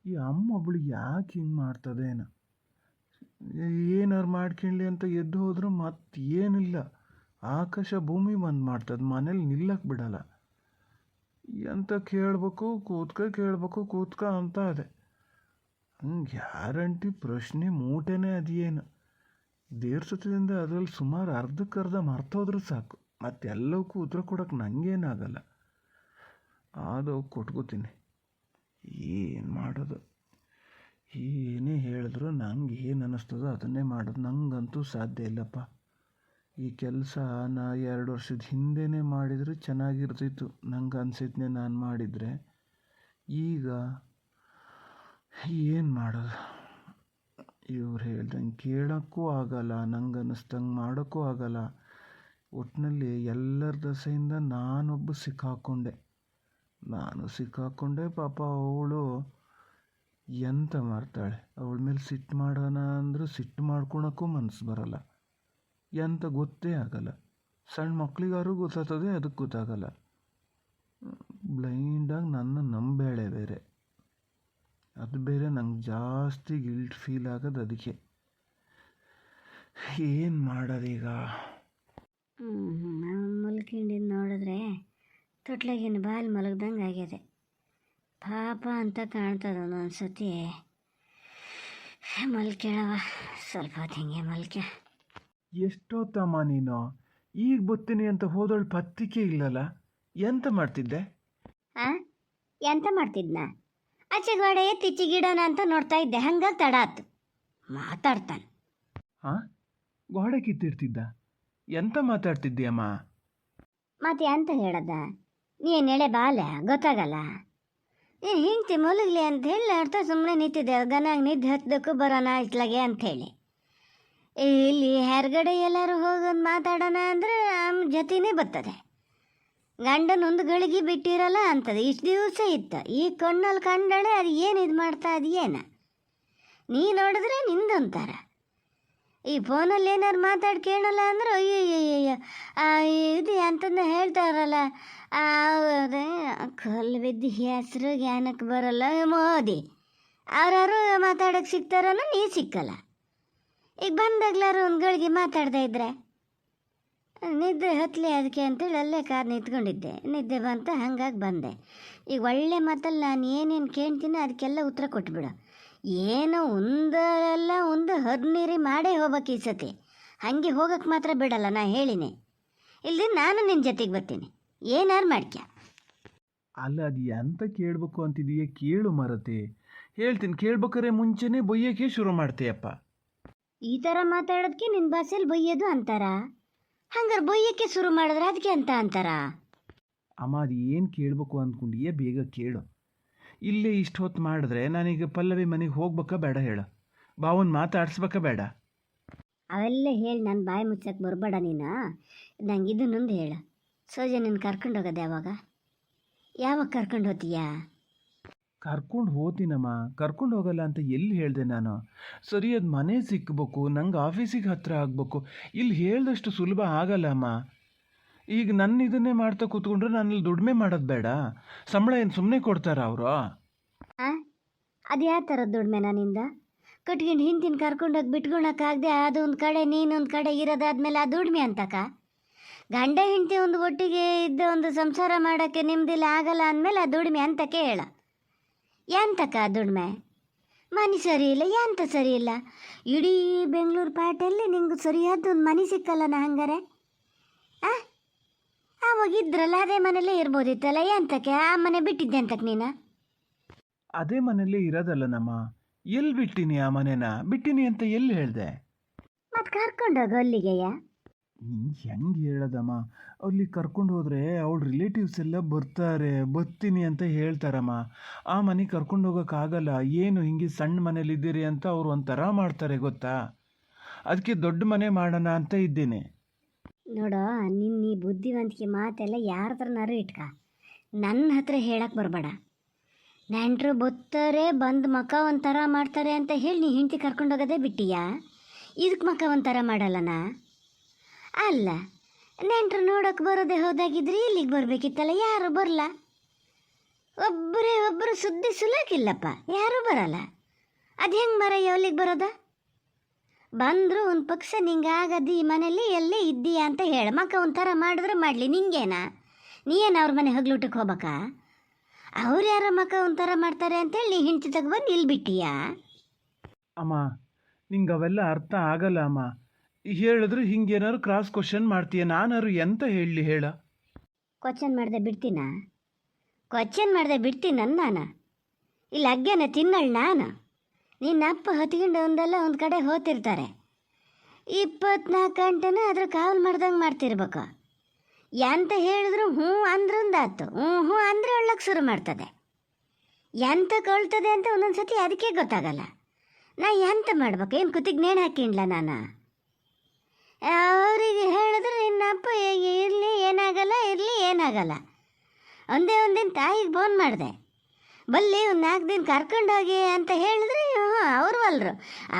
ಈ ಅಮ್ಮ ಒಬ್ಳು ಯಾಕೆ ಹಿಂಗೆ ಮಾಡ್ತದೇನೋ. ಏನಾರು ಮಾಡ್ಕೊಳ್ಳಿ ಅಂತ ಎದ್ದು ಹೋದ್ರೆ ಮತ್ತೇನಿಲ್ಲ, ಆಕಾಶ ಭೂಮಿ ಬಂದ್ ಮಾಡ್ತದೆ, ಮನೇಲಿ ನಿಲ್ಲಕ್ಕೆ ಬಿಡಲ್ಲ. ಎಂತ ಕೇಳ್ಬೇಕು ಕೂತ್ಕ ಅಂತ ಅದೇ. ಹಂಗೆ ಗ್ಯಾರಂಟಿ ಪ್ರಶ್ನೆ ಮೂಟೆನೇ ಅದೇನು. ದೇವ್ರ ಸತ್ಯದಿಂದ ಅದರಲ್ಲಿ ಸುಮಾರು ಅರ್ಧಕ್ಕರ್ಧ ಮರ್ತೋದ್ರೂ ಸಾಕು, ಮತ್ತೆಲ್ಲವಕ್ಕೂ ಉತ್ತರ ಕೊಡೋಕೆ ನನಗೇನಾಗಲ್ಲ. ಅದು ಕೊಟ್ಕೋತೀನಿ. ಏನು ಮಾಡೋದು, ಏನೇ ಹೇಳಿದ್ರು ನಂಗೆ ಏನು ಅನ್ನಿಸ್ತದೋ ಅದನ್ನೇ ಮಾಡೋದು. ನಂಗಂತೂ ಸಾಧ್ಯ ಇಲ್ಲಪ್ಪ. ಈ ಕೆಲಸ ನಾ 2 ವರ್ಷದ ಹಿಂದೆನೇ ಮಾಡಿದರೆ ಚೆನ್ನಾಗಿರ್ತಿತ್ತು, ನಂಗೆ ಅನ್ಸಿದ್ನೆ ನಾನು ಮಾಡಿದರೆ. ಈಗ ಏನು ಮಾಡೋದು, ಇವ್ರು ಹೇಳ್ದಂಗೆ ಕೇಳೋಕ್ಕೂ ಆಗಲ್ಲ, ನಂಗೆ ಅನ್ನಿಸ್ದಂಗೆ ಮಾಡೋಕ್ಕೂ ಆಗಲ್ಲ. ಒಟ್ಟಿನಲ್ಲಿ ಎಲ್ಲರ ದಸೆಯಿಂದ ನಾನೊಬ್ಬ ಸಿಕ್ಕಾಕೊಂಡೆ. ಪಾಪ ಅವಳು ಎಂತ ಮಾಡ್ತಾಳೆ, ಅವಳ ಮೇಲೆ ಸಿಟ್ಟು ಮಾಡೋಣ ಅಂದ್ರೆ ಸಿಟ್ಟು ಮಾಡ್ಕೊಳಕ್ಕೂ ಮನಸ್ಸು ಬರಲ್ಲ. ಎಂತ ಗೊತ್ತೇ ಆಗಲ್ಲ. ಸಣ್ಣ ಮಕ್ಳಿಗಾರು ಗೊತ್ತಾಗ್ತದೆ, ಅದಕ್ಕೆ ಗೊತ್ತಾಗಲ್ಲ. ಬ್ಲೈಂಡಾಗಿ ನನ್ನ ನಂಬೇಳೆ ಬೇರೆ, ಅದು ಬೇರೆ. ನಂಗೆ ಜಾಸ್ತಿ ಗಿಲ್ಟ್ ಫೀಲ್ ಆಗೋದು ಅದಕ್ಕೆ. ಏನು ಮಾಡೋದೀಗ? ಮಲ್ಕೊಂಡಿದ್ದು ನೋಡಿದ್ರೆ ತೊಟ್ಲಾಗಿನ ಬಾಲ್ ಮಲಗ್ದಂಗೆ ಆಗಿದೆ. ಪಾಪ ಅಂತ ಕಾಣ್ತದ ಒಂದೊಂದು ಸತಿ. ಮಲ್ಕೇಳವ, ಸ್ವಲ್ಪ ಹೊತ್ತು ಹಿಂಗೆ ಮಲ್ಕೆ. ಎಷ್ಟೊತ್ತಮ್ಮ ನೀನು? ಈಗ ಬರ್ತೀನಿ ಅಂತ ಹೋದವಳು ಪತ್ರಿಕೆ ಇಲ್ಲಲ್ಲ, ಎಂತ ಮಾಡ್ತಿದ್ದೆ? ಎಂತ ಮಾಡ್ತಿದ್ನ? ಆಚೆ ಗೋಡೆ ಎತ್ತಿಚ್ಚಿ ಗಿಡನ ಅಂತ ನೋಡ್ತಾ ಇದ್ದೆ, ಹಂಗಾಗಿ ತಡ ಆತು. ಮಾತಾಡ್ತಾನೆ. ಗೋಡೆ ಕಿತ್ತಿಡ್ತಿದ್ದ? ಎಂತ ಮಾತಾಡ್ತಿದ್ದೀಯಮ್ಮ? ಮತ್ತೆ ಎಂತ ಹೇಳದ? ನೀನು ಎಳೆ ಬಾಲೆ ಗೊತ್ತಾಗಲ್ಲ. ಹಿಂಗ್ತಿ ಮಲಗಲಿ ಅಂತ ಹೇಳಿ ಅರ್ಥ ಸುಮ್ಮನೆ ನಿಂತಿದ್ದೆ. ಗನಾಗ ನಿದ್ದೆ ಹತ್ತದಕ್ಕೂ ಬರೋಣ ಇತ್ಲಾಗೆ ಅಂಥೇಳಿ. ಇಲ್ಲಿ ಹೊರಗಡೆ ಎಲ್ಲರೂ ಹೋಗೋದು ಮಾತಾಡೋಣ ಅಂದರೆ ನಮ್ಮ ಜೊತೆನೇ ಬರ್ತದೆ. ಗಂಡನ ಒಂದು ಗಳಿಗೆ ಬಿಟ್ಟಿರಲ್ಲ ಅಂತದೆ. ಇಷ್ಟು ದಿವಸ ಇತ್ತು, ಈ ಕಣ್ಣಲ್ಲಿ ಕಂಡಳೆ ಅದು ಏನು ಇದು ಮಾಡ್ತಾ ಅದು ಏನು ನೀ ನೋಡಿದ್ರೆ ನಿಂದೊಂಥರ. ಈ ಫೋನಲ್ಲಿ ಏನಾರು ಮಾತಾಡಿ ಕೇಳಲ್ಲ ಅಂದ್ರೆ ಅಯ್ಯಯ್ಯಯ್ಯ ಇದು ಅಂತಂದು ಹೇಳ್ತಾರಲ್ಲ, ಅದೇ ಕಲ್ಲು ಬಿದ್ದು ಹೆಸರು ಜ್ಞಾನಕ್ಕೆ ಬರಲ್ಲ ಮೋದಿ. ಅವ್ರಾರು ಮಾತಾಡೋಕ್ಕೆ ಸಿಗ್ತಾರನೋ ನೀ ಸಿಕ್ಕಲ್ಲ. ಈಗ ಬಂದಾಗ್ಲಾರು ಒಂದು ಗಳಿಗೆ ಮಾತಾಡ್ತಾ ಇದ್ರೆ ನಿದ್ದೆ ಹತ್ತಲಿ ಅದಕ್ಕೆ ಅಂತೇಳಿ ಅಲ್ಲೇ ಕಾರ್ ನಿಂತ್ಕೊಂಡಿದ್ದೆ. ನಿದ್ದೆ ಬಂತ, ಹಾಗಾಗಿ ಬಂದೆ. ಈಗ ಒಳ್ಳೆ ಮಾತಲ್ಲಿ ನಾನು ಏನೇನು ಕೇಳ್ತೀನಿ ಅದಕ್ಕೆಲ್ಲ ಉತ್ತರ ಕೊಟ್ಬಿಡು. ಏನೋ ಒಂದಲ್ಲ ಒಂದು ಹರ್ನೀರಿ ಮಾಡೇ ಹೋಗ್ಬೇಕು ಈ ಸತಿ. ಹಾಗೆ ಹೋಗಕ್ಕೆ ಮಾತ್ರ ಬಿಡಲ್ಲ, ನಾ ಹೇಳಿನಿ. ಇಲ್ಲಿ ನಾನು ನಿನ್ನ ಜೊತೆಗೆ ಬರ್ತೀನಿ, ಏನಾರು ಮಾಡ್ಕ್ಯ. ಅಲ್ಲ, ಅದು ಎಂತ ಕೇಳಬೇಕು ಅಂತಿದೀಯ ಕೇಳು ಮರತೆ. ಹೇಳ್ತೀನಿ, ಕೇಳ್ಬೇಕಾರೆ ಮುಂಚೆನೇ ಬೊಯ್ಯೋಕ್ಕೆ ಶುರು ಮಾಡ್ತೀಯಪ್ಪ. ಈ ಥರ ಮಾತಾಡೋದಕ್ಕೆ ನಿನ್ನ ಭಾಷೆಯಲ್ಲಿ ಬೊಯ್ಯೋದು ಅಂತಾರ? ಹಂಗಾರೆ ಬೊಯ್ಯೋಕ್ಕೆ ಶುರು ಮಾಡಿದ್ರೆ ಅದಕ್ಕೆ ಅಂತ ಅಂತಾರ? ಅಮ್ಮ, ಅದು ಏನು ಕೇಳಬೇಕು ಅಂದ್ಕೊಂಡಿಯೇ ಬೇಗ ಕೇಳು. ಇಲ್ಲೇ ಇಷ್ಟು ಹೊತ್ತು ಮಾಡಿದ್ರೆ ನಾನೀಗ ಪಲ್ಲವಿ ಮನೆಗೆ ಹೋಗ್ಬೇಕಾ ಬೇಡ ಹೇಳು? ಬಾವನ್ ಮಾತಾಡ್ಸ್ಬೇಕಾ ಬೇಡ? ಅವೆಲ್ಲ ಹೇಳಿ ನನ್ನ ಬಾಯಿ ಮುಚ್ಚಕ್ಕೆ ಬರಬೇಡ ನೀನು. ನಂಗೆ ಇದನ್ನೊಂದು ಹೇಳು, ಸೋಜೆ ನಿನ್ನ ಕರ್ಕೊಂಡು ಹೋಗೋದು ಯಾವಾಗ ಕರ್ಕೊಂಡು ಹೋಗ್ತೀಯಾ? ಕರ್ಕೊಂಡು ಹೋಗ್ತೀನಮ್ಮ, ಕರ್ಕೊಂಡು ಹೋಗಲ್ಲ ಅಂತ ಎಲ್ಲಿ ಹೇಳಿದೆ ನಾನು? ಸರಿಯಾದ ಮನೆ ಸಿಕ್ಕಬೇಕು, ನಂಗೆ ಆಫೀಸಿಗೆ ಹತ್ತಿರ ಆಗಬೇಕು. ಇಲ್ಲಿ ಹೇಳ್ದಷ್ಟು ಸುಲಭ ಆಗಲ್ಲ ಅಮ್ಮ. ಈಗ ನನ್ನ ಇದನ್ನೇ ಮಾಡ್ತಾ ಕೂತ್ಕೊಂಡ್ರೆ ನಾನಲ್ಲಿ ದುಡಿಮೆ ಮಾಡೋದು ಬೇಡ? ಸಂಬಳ ಏನು ಸುಮ್ಮನೆ ಕೊಡ್ತಾರ ಅವರು? ಅದು ಯಾವ ಥರದ ದುಡಿಮೆ ನನ್ನಿಂದ? ಕಟ್ಕೊಂಡು ಹಿಂದಿನ ಕರ್ಕೊಂಡೋಗಿ ಬಿಟ್ಕೊಳಕ್ಕಾಗದೆ ಅದೊಂದು ಕಡೆ ನೀನೊಂದು ಕಡೆ ಇರೋದಾದ್ಮೇಲೆ ಆ ದುಡಿಮೆ ಅಂತಕ? ಗಂಡ ಹೆಂಡತಿ ಒಂದು ಒಟ್ಟಿಗೆ ಇದ್ದ ಒಂದು ಸಂಸಾರ ಮಾಡೋಕ್ಕೆ ನಿಮ್ದಿಲ್ಲ ಆಗಲ್ಲ ಅಂದಮೇಲೆ ಆ ದುಡಿಮೆ ಅಂತಕ್ಕೆ ಹೇಳ. ಎಂತಕ್ಕ ಆ ದುಡಿಮೆ? ಮನೆ ಸರಿ ಇಲ್ಲ, ಎಂತ ಸರಿ ಇಲ್ಲ. ಇಡೀ ಬೆಂಗಳೂರು ಪಾಟಲ್ಲಿ ನಿಂಗೆ ಸರಿಯಾದ ಒಂದು ಮನೆ ಸಿಕ್ಕಲ್ಲನ ಹಂಗಾರೆ? ಆವಾಗಿದ್ರಲ್ಲ ಅದೇ ಮನೇಲೇ ಇರ್ಬೋದಿತ್ತಲ್ಲ, ಎಂತಕ್ಕೆ ಆ ಮನೆ ಬಿಟ್ಟಿದ್ದೆ ಅಂತಕ್ಕೆ ನೀನು? ಅದೇ ಮನೇಲೇ ಇರೋದಲ್ಲ ನಮ್ಮ. ಎಲ್ಲಿ ಬಿಟ್ಟಿನಿ ಆ ಮನೇನ? ಬಿಟ್ಟಿನಿ ಅಂತ ಎಲ್ಲಿ ಹೇಳಿದೆ? ಮತ್ತೆ ಕರ್ಕೊಂಡೋಗು ಅಲ್ಲಿಗೆಯ. ಹೆಂಗೆ ಹೇಳದಮ್ಮ? ಅಲ್ಲಿ ಕರ್ಕೊಂಡು ಹೋದರೆ ಅವಳ ರಿಲೇಟಿವ್ಸ್ ಎಲ್ಲ ಬರ್ತೀನಿ ಅಂತ ಹೇಳ್ತಾರಮ್ಮ. ಆ ಮನೆ ಕರ್ಕೊಂಡು ಹೋಗೋಕ್ಕಾಗಲ್ಲ. ಏನು ಹಿಂಗೆ ಸಣ್ಣ ಮನೇಲಿದ್ದೀರಿ ಅಂತ ಅವ್ರು ಒಂಥರ ಮಾಡ್ತಾರೆ ಗೊತ್ತಾ? ಅದಕ್ಕೆ ದೊಡ್ಡ ಮನೆ ಮಾಡೋಣ ಅಂತ ಇದ್ದೇನೆ. ನೋಡೋ, ನಿನ್ನ ಈ ಬುದ್ಧಿವಂತಿಕೆ ಮಾತೆಲ್ಲ ಯಾರ ಹತ್ರನಾರು ಇಟ್ಕ, ನನ್ನ ಹತ್ರ ಹೇಳಕ್ಕೆ ಬರಬೇಡ. ನೆಂಟರು ಬತ್ತಾರೆ, ಬಂದು ಮಕ್ಕ ಒಂಥರ ಮಾಡ್ತಾರೆ ಅಂತ ಹೇಳಿ ನೀ ಹೆಂಡತಿ ಕರ್ಕೊಂಡೋಗೋದೇ ಬಿಟ್ಟಿಯಾ? ಇದಕ್ಕೆ ಮಕ್ಕ ಒಂಥರ ಮಾಡಲ್ಲನಾ? ಅಲ್ಲ, ನೆಂಟರು ನೋಡೋಕೆ ಬರೋದೇ ಹೋದಾಗಿದ್ರೆ ಇಲ್ಲಿಗೆ ಬರಬೇಕಿತ್ತಲ್ಲ, ಯಾರು ಬರಲ್ಲ? ಒಬ್ಬರೇ ಒಬ್ಬರು ಸುದ್ದಿ ಸುಲಾಕಿಲ್ಲಪ್ಪ, ಯಾರೂ ಬರಲ್ಲ. ಅದು ಹೆಂಗೆ ಮರಯ್ಯ ಅಲ್ಲಿಗೆ ಬರೋದ? ಬಂದರೂ ಒಂದು ಪಕ್ಷ ನಿಂಗಾಗದು ಈ ಮನೇಲಿ ಎಲ್ಲೇ ಇದ್ದೀಯಾ ಅಂತ ಹೇಳ. ಮಕ್ಕ ಒಂಥರ ಮಾಡಿದ್ರೆ ಮಾಡಲಿ, ನಿಂಗೇನಾ? ನೀನು ಅವ್ರ ಮನೆ ಹಗ್ಲೂಟಕ್ಕೆ ಹೋಗ್ಬೇಕಾ? ಅವ್ರು ಯಾರೋ ಮಕ್ಕ ಒಂಥರ ಮಾಡ್ತಾರೆ ಅಂತೇಳಿ ನೀ ಹಿಂಡ್ತಿ ತಗೊಬಂದು ಇಲ್ಲಿ ಬಿಟ್ಟೀಯಾ? ಅಮ್ಮ, ನಿಂಗೆ ಅವೆಲ್ಲ ಅರ್ಥ ಆಗಲ್ಲ ಅಮ್ಮ. ಹೇಳಿದ್ರೆ ಹಿಂಗೇನಾದ್ರು ಕ್ರಾಸ್ ಕ್ವಶನ್ ಮಾಡ್ತೀಯ, ನಾನಾರು ಎಂತ ಹೇಳಲಿ ಹೇಳ? ಕ್ವಶನ್ ಮಾಡದೆ ಬಿಡ್ತೀನಾ? ಕ್ವಶನ್ ಮಾಡದೆ ಬಿಡ್ತೀನಂದು ನಾನು. ಇಲ್ಲಿ ಅಗ್ಗೆನ ತಿನ್ನಳು ನಾನು. ನಿನ್ನ ಅಪ್ಪ ಹೊತ್ಕೊಂಡು ಒಂದಲ್ಲ ಒಂದು ಕಡೆ ಹೋತಿರ್ತಾರೆ. 24 ಗಂಟೆನೂ ಅದ್ರ ಕಾವಲು ಮಾಡ್ದಂಗೆ ಮಾಡ್ತಿರ್ಬೇಕು. ಎಂತ ಹೇಳಿದ್ರು ಹ್ಞೂ ಅಂದ್ರಂದಾತು, ಹ್ಞೂ ಅಂದರೆ ಒಳ್ಳಕ್ಕೆ ಶುರು ಮಾಡ್ತದೆ. ಎಂತ ಕೊಳ್ತದೆ ಅಂತ ಒಂದೊಂದು ಸತಿ ಅದಕ್ಕೆ ಗೊತ್ತಾಗಲ್ಲ. ನಾ ಎಂತ ಮಾಡ್ಬೇಕು? ಏನು ಕುತ್ತಿಗೆ ನೇಣು ಹಾಕಿನ್ಲ ನಾನು? ಅವರಿಗೆ ಹೇಳಿದ್ರೆ ನಿನ್ನ ಅಪ್ಪ ಇರಲಿ ಏನಾಗಲ್ಲ, ಇರಲಿ ಏನಾಗಲ್ಲ. ಒಂದಿನ ತಾಯಿಗೆ ಫೋನ್ ಮಾಡಿದೆ, ಬಲ್ಲಿ ಒಂದು 4 ದಿನ ಕರ್ಕೊಂಡೋಗಿ ಅಂತ ಹೇಳಿದ್ರೆ ಅವ್ರು ಒಲ್ಲರು.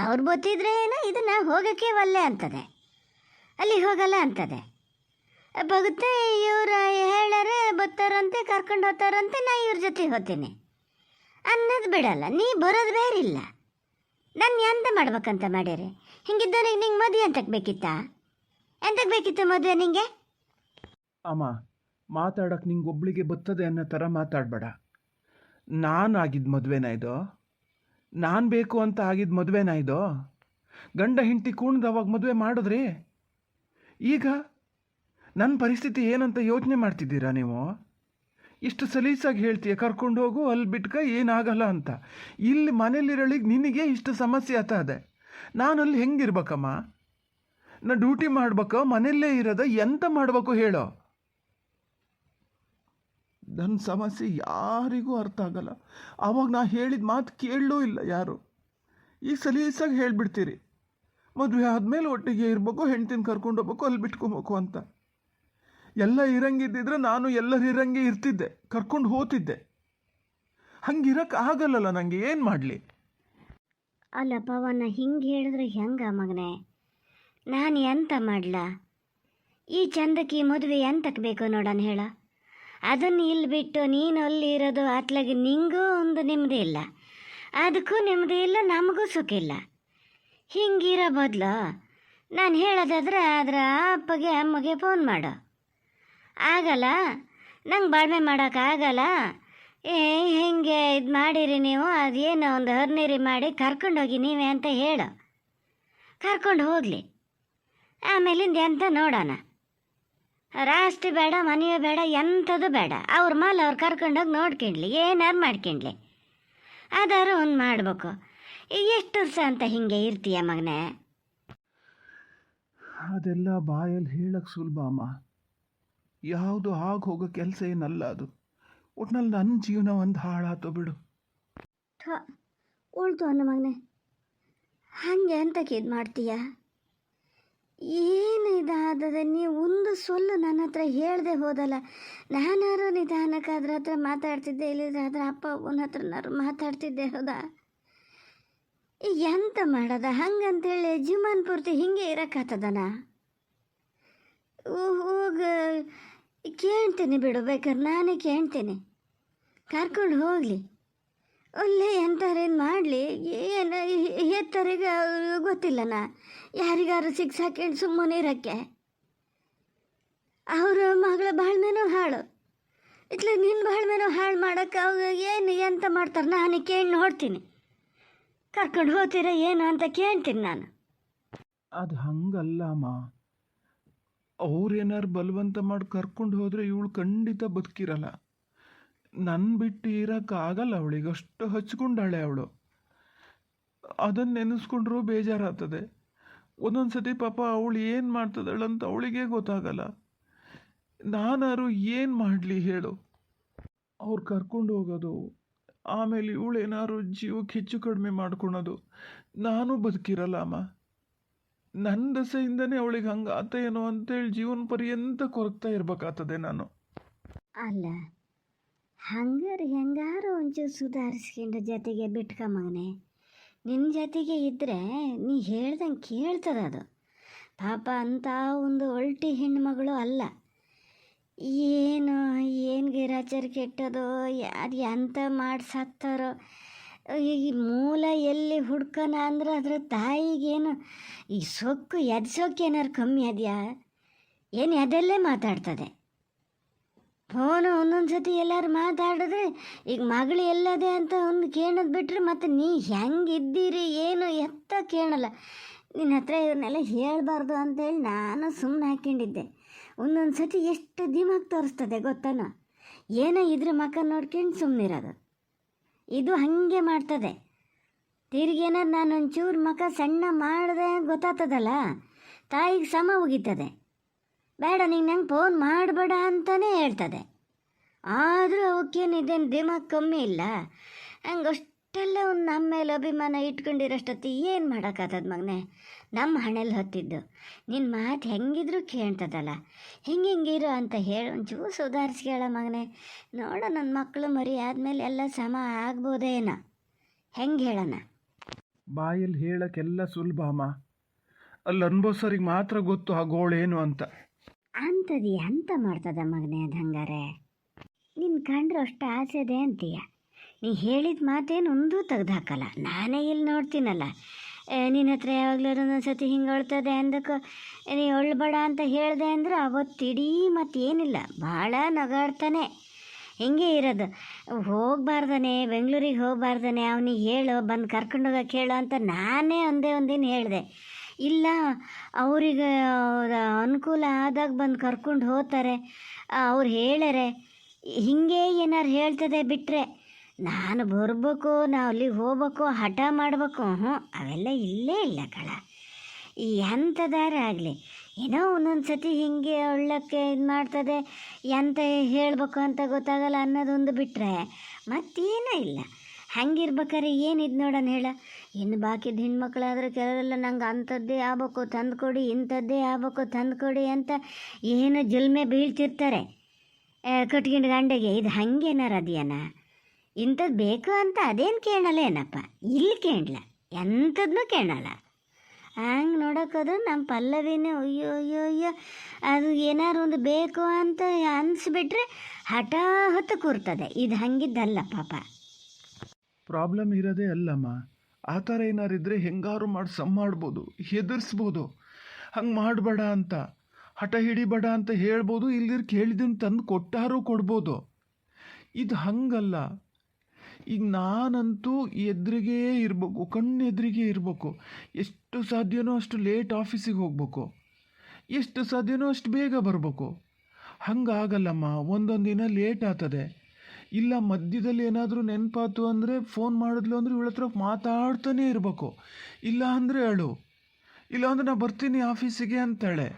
ಅವ್ರು ಗೊತ್ತಿದ್ರೆ ಏನೋ ಇದು ನಾ ಹೋಗೋಕ್ಕೆ ಒಲ್ಲೆ ಅಂತದೆ, ಅಲ್ಲಿಗೆ ಹೋಗಲ್ಲ ಅಂತದೆ. ಬಗುತ್ತೆ ಇವ್ರು ಹೇಳರೆ ಬತ್ತಾರಂತೆ, ಕರ್ಕೊಂಡು ಹೋಗ್ತಾರಂತೆ, ನಾ ಇವ್ರ ಜೊತೆ ಹೋಗ್ತೀನಿ ಅನ್ನೋದು ಬಿಡಲ್ಲ. ನೀ ಬರೋದು ಬೇರಿಲ್ಲ. ನಾನು ಎಂತ ಮಾಡ್ಬೇಕಂತ ಮಾಡ್ಯಾರೆ? ಹಿಂಗಿದ್ದವನಿಗೆ ನಿಂಗೆ ಮದುವೆ ಅಂತಕ್ಕೆ ಬೇಕಿತ್ತಾ? ಎಂತಕ್ಕೆ ಬೇಕಿತ್ತು ಮದುವೆ ನಿಂಗೆ? ಅಮ್ಮ, ಮಾತಾಡೋಕೆ ನಿಂಗೆ ಒಬ್ಳಿಗೆ ಬರ್ತದೆ ಅನ್ನೋ ಥರ ಮಾತಾಡಬೇಡ. ನಾನು ಆಗಿದ್ದ ಮದುವೆನ ಇದು? ನಾನು ಬೇಕು ಅಂತ ಆಗಿದ್ದ ಮದುವೆನ ಇದು? ಗಂಡ ಹೆಂಡತಿ ಕೂಣ್ದು ಅವಾಗ ಮದುವೆ ಮಾಡಿದ್ರಿ. ಈಗ ನನ್ನ ಪರಿಸ್ಥಿತಿ ಏನಂತ ಯೋಚನೆ ಮಾಡ್ತಿದ್ದೀರಾ ನೀವು? ಇಷ್ಟು ಸಲೀಸಾಗಿ ಹೇಳ್ತೀಯ, ಕರ್ಕೊಂಡು ಹೋಗು ಅಲ್ಲಿ ಬಿಟ್ಕ ಏನಾಗಲ್ಲ ಅಂತ. ಇಲ್ಲಿ ಮನೇಲಿರಳಿಗೆ ನಿನಗೆ ಇಷ್ಟು ಸಮಸ್ಯೆ ಆಗ್ತದೆ. ನಾನಲ್ಲಿ ಹೆಂಗಿರ್ಬೇಕಮ್ಮ? ನಾ ಡ್ಯೂಟಿ ಮಾಡ್ಬೇಕು, ಮನೆಯಲ್ಲೇ ಇರೋದ? ಎಂತ ಮಾಡಬೇಕು ಹೇಳೋ? ನನ್ನ ಸಮಸ್ಯೆ ಯಾರಿಗೂ ಅರ್ಥ ಆಗಲ್ಲ. ಆವಾಗ ನಾ ಹೇಳಿದ ಮಾತು ಕೇಳಲೂ ಇಲ್ಲ ಯಾರು. ಈಗ ಸಲೀಸಾಗಿ ಹೇಳಿಬಿಡ್ತೀರಿ, ಮದುವೆ ಆದಮೇಲೆ ಒಟ್ಟಿಗೆ ಇರಬೇಕು, ಹೆಂಡ್ತಿನ ಕರ್ಕೊಂಡು ಹೋಗ್ಬೇಕು, ಅಲ್ಲಿ ಬಿಟ್ಕೊಬೇಕು ಅಂತ. ಎಲ್ಲ ಇರಂಗಿದ್ದಿದ್ರೆ ನಾನು ಎಲ್ಲರ ಇರಂಗೆ ಇರ್ತಿದ್ದೆ, ಕರ್ಕೊಂಡು ಹೋಗ್ತಿದ್ದೆ. ಹಂಗಿರಕ್ಕೆ ಆಗಲ್ಲಲ್ಲ ನನಗೆ, ಏನು ಮಾಡಲಿ? ಅಲ್ಲ ಪವನ, ಹಿಂಗೆ ಹೇಳಿದ್ರೆ ಹೆಂಗ ಮಗನೇ? ನಾನು ಎಂತ ಮಾಡಲ? ಈ ಚಂದಕ್ಕೆ ಈ ಮದುವೆ ಎಂತಕ್ಕೆ ಬೇಕು ನೋಡೋಣ ಹೇಳ? ಅದನ್ನು ಇಲ್ಲಿ ಬಿಟ್ಟು ನೀನು ಅಲ್ಲಿ ಇರೋದು ಅತ್ಲಾಗೆ ನಿಂಗೂ ಒಂದು ನೆಮ್ಮದಿ ಇಲ್ಲ, ಅದಕ್ಕೂ ನೆಮ್ಮದಿ ಇಲ್ಲ, ನಮಗೂ ಸುಖ ಇಲ್ಲ. ಹಿಂಗಿರೋ ಬದಲು ನಾನು ಹೇಳೋದಾದ್ರೆ ಅದರ ಅಪ್ಪಗೆ ಅಮ್ಮಗೆ ಫೋನ್ ಮಾಡು. ಆಗಲ್ಲ, ನಂಗೆ ಬಾಳ್ಮೆ ಮಾಡೋಕ್ಕಾಗಲ್ಲ, ಹಿಂಗೆ ಇದು ಮಾಡಿರಿ ನೀವು, ಅದೇನೋ ಒಂದು ಹರ್ನೀರಿ ಮಾಡಿ ಕರ್ಕೊಂಡೋಗಿ ನೀವೇ ಅಂತ ಹೇಳು. ಕರ್ಕೊಂಡು ಹೋಗಲಿ, ಆಮೇಲಿಂದ ಎಂತ ನೋಡೋಣ. ರಾಸ್ತಿ ಬೇಡ, ಮನೆಯೇ ಬೇಡ, ಎಂಥದ್ದು ಬೇಡ. ಅವ್ರ ಮೇಲೆ ಅವ್ರು ಕರ್ಕೊಂಡೋಗಿ ನೋಡ್ಕೊಂಡ್ಲಿ, ಏನಾರು ಮಾಡ್ಕೊಂಡ್ಲಿ. ಅದಾರು ಒಂದು ಮಾಡಬೇಕು. ಈಗ ಎಷ್ಟು ವರ್ಷ ಅಂತ ಹಿಂಗೆ ಇರ್ತೀಯ ಮಗನೇ? ಅದೆಲ್ಲ ಬಾಯಲ್ಲಿ ಹೇಳಕ್ಕೆ ಸುಲಭ ಅಮ್ಮ. ಯಾವುದು ಆಗಿ ಹೋಗೋ ಕೆಲಸ ಏನಲ್ಲ ಅದು. ಒಟ್ನಲ್ಲಿ ನನ್ನ ಜೀವನ ಒಂದು ಹಾಳಾತು ಬಿಡು. ಉಳ್ತು ಅನ್ನ ಮಗನೇ, ಹಂಗೆ ಎಂತಕ್ಕೆ ಇದು ಮಾಡ್ತೀಯ? ಏನು ಇದಾದದ? ನೀವು ಒಂದು ಸೊಲ್ಲು ನನ್ನ ಹತ್ರ ಹೇಳ್ದೆ ಹೋದಲ್ಲ. ನಾನಾರು ನಿಧಾನಕ್ಕೆ ಅದ್ರ ಹತ್ರ ಮಾತಾಡ್ತಿದ್ದೆ, ಇಲ್ಲಿದ್ರೆ ಅದ್ರ ಅಪ್ಪ ಅವನ ಹತ್ರನಾರು ಮಾತಾಡ್ತಿದ್ದೆ ಹೌದಾ? ಈಗ ಎಂತ ಮಾಡೋದ? ಹಂಗಂತೇಳಿ ಜೀವನ ಪೂರ್ತಿ ಹಿಂಗೆ ಇರೋಕ್ಕಾಗ್ತದನ? ಹೋಗ ಕೇಳ್ತೀನಿ ಬಿಡು, ಬೇಕಾದ್ರೆ ನಾನೇ ಕೇಳ್ತೀನಿ, ಕರ್ಕೊಂಡು ಹೋಗಲಿ. ಒಳ್ಳೆ ಎಂಥರೇನು ಮಾಡಲಿ, ಏನು ಎತ್ತರಿಗೆ ಗೊತ್ತಿಲ್ಲನ, ಯಾರಿಗಾರು ಸಿಕ್ಸಾಕೊಂಡು ಸುಮ್ಮನೆ ಇರೋಕ್ಕೆ. ಅವರ ಮಗಳ ಬಾಳ್ಮೆನೂ ಹಾಳು, ಇಟ್ಲ ನಿನ್ನ ಬಾಳ್ಮೆನೂ ಹಾಳು ಮಾಡೋಕ್ಕೆ ಅವಾಗ ಏನು ಎಂತ ಮಾಡ್ತಾರೆ? ನಾನು ಕೇಳಿ ನೋಡ್ತೀನಿ, ಕರ್ಕೊಂಡು ಹೋಗ್ತೀರ ಏನು ಅಂತ ಕೇಳ್ತೀನಿ ನಾನು. ಅದು ಹಂಗಲ್ಲ ಅಮ್ಮ. ಅವ್ರೇನಾರು ಬಲವಂತ ಮಾಡಿ ಕರ್ಕೊಂಡು ಹೋದರೆ ಇವಳು ಖಂಡಿತ ಬದುಕಿರಲ್ಲ. ನನ್ನ ಬಿಟ್ಟು ಇರೋಕ್ಕಾಗಲ್ಲ ಅವಳಿಗೆ, ಅಷ್ಟು ಹಚ್ಕೊಂಡಾಳೆ ಅವಳು. ಅದನ್ನು ನೆನೆಸ್ಕೊಂಡ್ರೂ ಬೇಜಾರಾಗ್ತದೆ. ಒಂದೊಂದು ಸತಿ ಪಾಪ ಅವಳು ಏನು ಮಾಡ್ತದಳಂತ ಅವಳಿಗೆ ಗೊತ್ತಾಗಲ್ಲ. ನಾನಾರು ಏನು ಮಾಡಲಿ ಹೇಳು? ಅವ್ರು ಕರ್ಕೊಂಡು ಹೋಗೋದು, ಆಮೇಲೆ ಇವಳೇನಾದ್ರು ಜೀವಕ್ಕೆ ಹೆಚ್ಚು ಕಡಿಮೆ ಮಾಡ್ಕೊಳೋದು, ನಾನು ಬದುಕಿರಲ್ಲ ಅಮ್ಮ. ನನ್ನ ದಸೆಯಿಂದನೇ ಅವಳಿಗೆ ಹಂಗೆ ಆತ ಏನೋ ಅಂತೇಳಿ ಜೀವನ ಪರ್ಯಂತ ಕೊರಗ್ತಾ ಇರ್ಬೇಕಾಗ್ತದೆ ನಾನು. ಅಲ್ಲ ಹಂಗಾರೆ ಹೆಂಗಾರು ಒಂಚೂರು ಸುಧಾರಿಸ್ಕೊಂಡು ಜೊತೆಗೆ ಬಿಟ್ಕ ಮಗನೇ. ನಿನ್ನ ಜೊತೆಗೆ ಇದ್ದರೆ ನೀ ಹೇಳ್ದಂಗೆ ಕೇಳ್ತದ ಅದು. ಪಾಪ ಅಂತ ಒಂದು ಒಳ್ಟಿ ಹೆಣ್ಮಗಳು ಅಲ್ಲ. ಏನೋ ಏನು ಗಿರಾಚಾರ ಕೆಟ್ಟದೋ ಯಾರು ಎಂತ ಮಾಡ್ಸಾಕ್ತಾರೋ ಈ ಮೂಲ ಎಲ್ಲಿ ಹುಡ್ಕನ ಅಂದ್ರೆ ಅದ್ರ ತಾಯಿಗೇನು ಈ ಸೊಕ್ಕು ಸೊಕ್ಕು ಏನಾರು ಕಮ್ಮಿ ಅದೆಯಾ ಏನು ಅದಲ್ಲೇ ಮಾತಾಡ್ತದೆ. ಫೋನು ಒಂದೊಂದು ಸತಿ ಎಲ್ಲರೂ ಮಾತಾಡಿದ್ರೆ ಈಗ ಮಗಳು ಎಲ್ಲದೆ ಅಂತ ಒಂದು ಕೇಳೋದು ಬಿಟ್ಟರೆ ಮತ್ತು ನೀ ಹೆಂಗಿದ್ದೀರಿ ಏನು ಎತ್ತ ಕೇಳಲ್ಲ. ನಿನ್ನ ಹತ್ರ ಇವನ್ನೆಲ್ಲ ಹೇಳಬಾರ್ದು ಅಂತೇಳಿ ನಾನು ಸುಮ್ಮನೆ ಹಾಕ್ಕೊಂಡಿದ್ದೆ. ಒಂದೊಂದು ಸತಿ ಎಷ್ಟು ದಿಮಾಗ್ ತೋರಿಸ್ತದೆ ಗೊತ್ತಾನೋ. ಏನೋ ಇದ್ರ ಮಕ್ಕ ನೋಡ್ಕೊಂಡು ಸುಮ್ಮನಿರೋದು. ಇದು ಹಾಗೆ ಮಾಡ್ತದೆ. ತಿರುಗೇನಾರು ನಾನು ಒಂಚೂರು ಮಕ ಸಣ್ಣ ಮಾಡಿದೆ ಗೊತ್ತಾಗ್ತದಲ್ಲ, ತಾಯಿಗೆ ಸಮ ಉಗಿತದೆ. ಬೇಡ ನೀನು ನಂಗೆ ಫೋನ್ ಮಾಡಬೇಡ ಅಂತಲೇ ಹೇಳ್ತದೆ. ಆದರೂ ಅವಕ್ಕೇನಿದೇನು ದಿಮಾಗ್ ಕಮ್ಮಿ ಇಲ್ಲ. ಹಂಗೆ ಅಷ್ಟೆಲ್ಲ ಒಂದು ನಮ್ಮ ಮೇಲೆ ಅಭಿಮಾನ ಇಟ್ಕೊಂಡಿರೋಷ್ಟೊತ್ತಿ ಏನು ಮಾಡೋಕ್ಕಾಗ್ತದೆ ಮಗನೇ. ನಮ್ಮ ಹಣೆಯಲ್ಲಿ ಹೊತ್ತಿದ್ದು ನಿನ್ನ ಮಾತು ಹೆಂಗಿದ್ರು ಕೇಳ್ತದಲ್ಲ, ಹಿಂಗಿರು ಅಂತ ಹೇಳಿ ಒಂಚೂರು ಸುಧಾರಿಸ್ಕೇಳ ಮಗನೇ. ನೋಡ ನನ್ನ ಮಕ್ಕಳು ಮರಿ ಆದಮೇಲೆ ಎಲ್ಲ ಸಮ ಆಗ್ಬೋದೇನೋ. ಹೆಂಗೆ ಹೇಳೋಣ? ಬಾಯಲ್ಲಿ ಹೇಳೋಕ್ಕೆಲ್ಲ ಸುಲಭ ಅಮ್ಮ, ಅಲ್ಲಿ ಅನ್ಭವಿಸೋರಿಗೆ ಮಾತ್ರ ಗೊತ್ತು ಆ ಗೋಳೇನು ಅಂತ. ಅಂಥದ್ದು ಎಂತ ಮಾಡ್ತದ ಮಗನೇ ಅದು ಹಂಗಾರೆ? ನಿನ್ನ ಕಂಡ್ರೆ ಅಷ್ಟು ಆಸೆದೆ ಅಂತೀಯ. ನೀ ಹೇಳಿದ ಮಾತೇನು ಒಂದೂ ತೆಗ್ದು ಹಾಕಲ್ಲ. ನಾನೇ ಇಲ್ಲಿ ನೋಡ್ತೀನಲ್ಲ, ನಿನ್ನ ಹತ್ರ ಯಾವಾಗಲೂ ಒಂದೊಂದು ಸತಿ ಹಿಂಗೆ ಅಳ್ತದೆ ಅಂದಕ್ಕೆ ನೀ ಒಳ್ಬೇಡ ಅಂತ ಹೇಳಿದೆ ಅಂದ್ರೆ ಅವತ್ತಿಡೀ ಮತ್ತೇನಿಲ್ಲ ಭಾಳ ನಗಾಡ್ತಾನೆ. ಹಿಂಗೆ ಇರೋದು. ಹೋಗಬಾರ್ದಾನೆ, ಬೆಂಗಳೂರಿಗೆ ಹೋಗಬಾರ್ದಾನೆ, ಅವನಿಗೆ ಹೇಳು ಬಂದು ಕರ್ಕೊಂಡೋಗಕ್ಕೆ ಹೇಳು ಅಂತ ನಾನೇ ಒಂದೇ ಒಂದಿನ ಹೇಳಿದೆ. ಇಲ್ಲ ಅವರಿಗೆ ಅನುಕೂಲ ಆದಾಗ ಬಂದು ಕರ್ಕೊಂಡು ಹೋಗ್ತಾರೆ, ಅವ್ರು ಹೇಳ್ಯಾರೆ, ಹಿಂಗೆ ಏನಾರು ಹೇಳ್ತದೆ ಬಿಟ್ಟರೆ ನಾನು ಬರಬೇಕು, ನಾವು ಅಲ್ಲಿಗೆ ಹೋಗ್ಬೇಕು, ಹಠ ಮಾಡಬೇಕು, ಅವೆಲ್ಲ ಇಲ್ಲೇ ಇಲ್ಲ ಕಳ. ಈ ಎಂಥದಾರ ಆಗಲಿ ಏನೋ ಒಂದೊಂದು ಸತಿ ಹಿಂಗೆ ಒಳ್ಳಕ್ಕೆ ಇದು ಮಾಡ್ತದೆ, ಎಂತ ಹೇಳಬೇಕು ಅಂತ ಗೊತ್ತಾಗಲ್ಲ ಅನ್ನೋದೊಂದು ಬಿಟ್ಟರೆ ಮತ್ತೇನೂ ಇಲ್ಲ. ಹಂಗಿರ್ಬೇಕಾರೆ ಏನಿದು ನೋಡೋಣ ಹೇಳ. ಇನ್ನು ಬಾಕಿದ ಹೆಣ್ಮಕ್ಳಾದ್ರೆ ಕೆಲವರೆಲ್ಲ ನಂಗೆ ಅಂಥದ್ದೇ ಆಗ್ಬೇಕು ತಂದುಕೊಡಿ, ಇಂಥದ್ದೇ ಆಗ್ಬೇಕು ತಂದುಕೊಡಿ ಅಂತ ಏನು ಜುಲ್ಮೆ ಬೀಳ್ತಿರ್ತಾರೆ ಕಟ್ಕೊಂಡು ಗಂಡೆಗೆ. ಇದು ಹಂಗೇನಾರು ಅದೆಯನ? ಇಂಥದ್ದು ಬೇಕು ಅಂತ ಅದೇನು ಕೇಳಲ್ಲ ಏನಪ್ಪ, ಇಲ್ಲಿ ಕೇಳಲ್ಲ, ಎಂಥದನ್ನೂ ಕೇಳಲ್ಲ. ಹಂಗೆ ನೋಡೋಕ್ಕೋದ್ರೆ ನಮ್ಮ ಪಲ್ಲವಿನೇ ಅಯ್ಯೋ ಅಯ್ಯೋ ಅಯ್ಯೋ ಅದು ಏನಾರು ಒಂದು ಬೇಕು ಅಂತ ಅನಿಸ್ಬಿಟ್ರೆ ಹಠ ಹೊತ್ತು ಕೂರ್ತದೆ. ಇದು ಹಂಗಿದ್ದಲ್ಲ ಪಾಪ. ಪ್ರಾಬ್ಲಮ್ ಇರೋದೇ ಅಲ್ಲಮ್ಮ. ಆ ಥರ ಏನಾರಿದ್ರೆ ಹೆಂಗಾರು ಮಾಡಿ ಮಾಡ್ಬೋದು, ಹೆದರ್ಸ್ಬೋದು. ಹಂಗೆ ಮಾಡಬೇಡ ಅಂತ, ಹಠ ಹಿಡಿಬೇಡ ಅಂತ ಹೇಳ್ಬೋದು, ಇಲ್ದಿರ್ ಕೇಳಿದನ್ನು ತಂದು ಕೊಟ್ಟಾರೂ ಕೊಡ್ಬೋದು. ಇದು ಹಂಗಲ್ಲ. ಈಗ ನಾನಂತೂ ಎದುರಿಗೇ ಇರಬೇಕು, ಕಣ್ಣೆದುರಿಗೆ ಇರಬೇಕು. ಎಷ್ಟು ಸಾಧ್ಯನೋ ಅಷ್ಟು ಲೇಟ್ ಆಫೀಸಿಗೆ ಹೋಗ್ಬೇಕು, ಎಷ್ಟು ಸಾಧ್ಯನೋ ಅಷ್ಟು ಬೇಗ ಬರಬೇಕು. ಹಂಗಾಗಲ್ಲಮ್ಮ, ಒಂದೊಂದು ದಿನ ಲೇಟ್ ಆಗ್ತದೆ. ಇಲ್ಲ ಮಧ್ಯದಲ್ಲಿ ಏನಾದರೂ ನೆನಪಾತು ಅಂದರೆ ಫೋನ್ ಮಾಡಿದ್ಲು ಅಂದರೆ ಇವಳ ಹತ್ರ ಮಾತಾಡ್ತಾನೇ ಇರಬೇಕು. ಇಲ್ಲ ಅಂದರೆ ಅಳು, ಇಲ್ಲ ಅಂದರೆ ನಾ ಬರ್ತೀನಿ ಆಫೀಸಿಗೆ ಅಂತಾಳೆ.